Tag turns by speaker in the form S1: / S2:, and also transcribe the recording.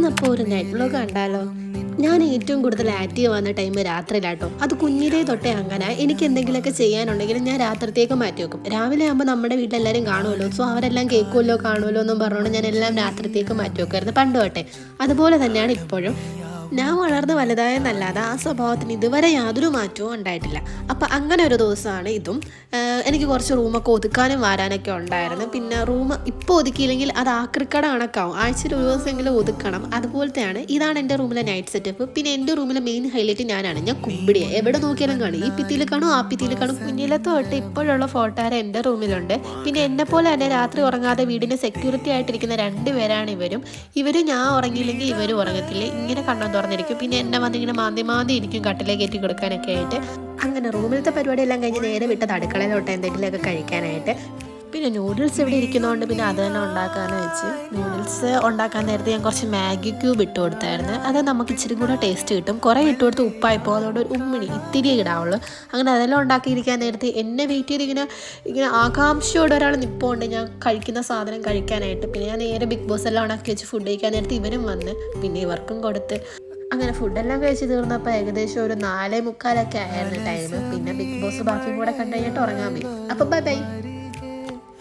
S1: ഇന്നപ്പോൾ ഒരു night vlog കണ്ടാലോ? ഞാൻ ഏറ്റവും കൂടുതൽ ആക്റ്റീവ് വന്ന ടൈം രാത്രിയിലാട്ടോ. അത് കുഞ്ഞിലേ തൊട്ടേ അങ്ങനെ. എനിക്ക് എന്തെങ്കിലുമൊക്കെ ചെയ്യാനുണ്ടെങ്കിൽ ഞാൻ രാത്രിത്തേക്ക് മാറ്റി വെക്കും. രാവിലെ ആകുമ്പോൾ നമ്മുടെ വീട്ടിലെല്ലാവരും കാണുമല്ലോ, സോ അവരെല്ലാം കേൾക്കുമല്ലോ കാണുമല്ലോ എന്നും പറഞ്ഞുകൊണ്ട് ഞാൻ എല്ലാം രാത്രിത്തേക്ക് മാറ്റി വെക്കുമായിരുന്നു പണ്ട് തൊട്ടേ. അതുപോലെ തന്നെയാണ് ഇപ്പോഴും. ഞാൻ വളർന്ന് വലുതായെന്നല്ലാതെ ആ സ്വഭാവത്തിന് ഇതുവരെ യാതൊരു മാറ്റവും ഉണ്ടായിട്ടില്ല. അപ്പം അങ്ങനെ ഒരു ദിവസമാണ് ഇതും. എനിക്ക് കുറച്ച് റൂമൊക്കെ ഒതുക്കാനും വാരാനൊക്കെ ഉണ്ടായിരുന്നു. പിന്നെ റൂം ഇപ്പോൾ ഒതുക്കിയില്ലെങ്കിൽ അത് ആക്രിക്കട കണക്കാവും. ആഴ്ചയിൽ ഒരു ദിവസമെങ്കിലും ഒതുക്കണം. അതുപോലത്തെയാണ്. ഇതാണ് എൻ്റെ റൂമിലെ നൈറ്റ് സെറ്റപ്പ്. പിന്നെ എൻ്റെ റൂമിലെ മെയിൻ ഹൈലൈറ്റ് ഞാനാണ്. ഞാൻ കുമ്പിടിയെ എവിടെ നോക്കിയാലും കാണും. ഈ ഭിത്തിയിൽ കാണും, ആ ഭിത്തിയിൽ കാണും. കുഞ്ഞിലത്തെ തൊട്ട് ഇപ്പോഴുള്ള ഫോട്ടോ എൻ്റെ റൂമിലുണ്ട്. പിന്നെ എന്നെപ്പോലെ തന്നെ രാത്രി ഉറങ്ങാതെ വീടിന് സെക്യൂരിറ്റി ആയിട്ടിരിക്കുന്ന 2 പേരാണ് ഇവരും. ഞാൻ ഉറങ്ങിയില്ലെങ്കിൽ ഇവരും ഉറങ്ങത്തില്ല. ഇങ്ങനെ കണ്ണും തുറന്നിരിക്കും. പിന്നെ എന്നെ വന്നിങ്ങനെ മാന്തി ഇരിക്കും കട്ടിലേക്ക് കയറ്റി കൊടുക്കാനൊക്കെ ആയിട്ട്. അങ്ങനെ റൂമിലത്തെ പരിപാടിയെല്ലാം കഴിഞ്ഞ് നേരെ വിട്ടത് അടുക്കളയിലോട്ട് എന്തെങ്കിലുമൊക്കെ കഴിക്കാനായിട്ട്. പിന്നെ നൂഡിൽസ് ഇവിടെ ഇരിക്കുന്നതുകൊണ്ട് പിന്നെ അത് തന്നെ ഉണ്ടാക്കാമെന്ന് വെച്ച് നൂഡിൽസ് ഉണ്ടാക്കാൻ നേരത്തെ ഞാൻ കുറച്ച് മാഗി ക്യൂബ് ഇട്ട് കൊടുത്തായിരുന്നു. അത് നമുക്ക് ഇച്ചിരി കൂടെ ടേസ്റ്റ് കിട്ടും. കുറേ ഇട്ട് കൊടുത്ത് ഉപ്പായിപ്പോൾ അതുകൊണ്ട് ഒരു ഉമ്മിണി ഇത്തിരി ഇടാവുള്ളൂ. അങ്ങനെ അതെല്ലാം ഉണ്ടാക്കിയിരിക്കാൻ നേരത്തെ എന്നെ വെയിറ്റ് ചെയ്ത് ഇങ്ങനെ ആകാംക്ഷയോടെ ഒരാൾ നിൽപ്പുണ്ട് ഞാൻ കഴിക്കുന്ന സാധനം കഴിക്കാനായിട്ട്. പിന്നെ ഞാൻ നേരെ ബിഗ് ബോസ് എല്ലാം ഉണ്ടാക്കി വെച്ച് ഫുഡ് കഴിക്കാൻ നേരത്തെ ഇവരും വന്ന് പിന്നെ ഇവർക്കും കൊടുത്ത് അങ്ങനെ ഫുഡെല്ലാം കഴിച്ച് തീർന്നപ്പോൾ ഏകദേശം ഒരു 4:45 ആയിരുന്നു ടൈം. പിന്നെ ബിഗ് ബോസ് ബാക്കിയും കൂടെ കണ്ടു കഴിഞ്ഞിട്ട് ഉറങ്ങാൻ പോയി. അപ്പം ബൈ.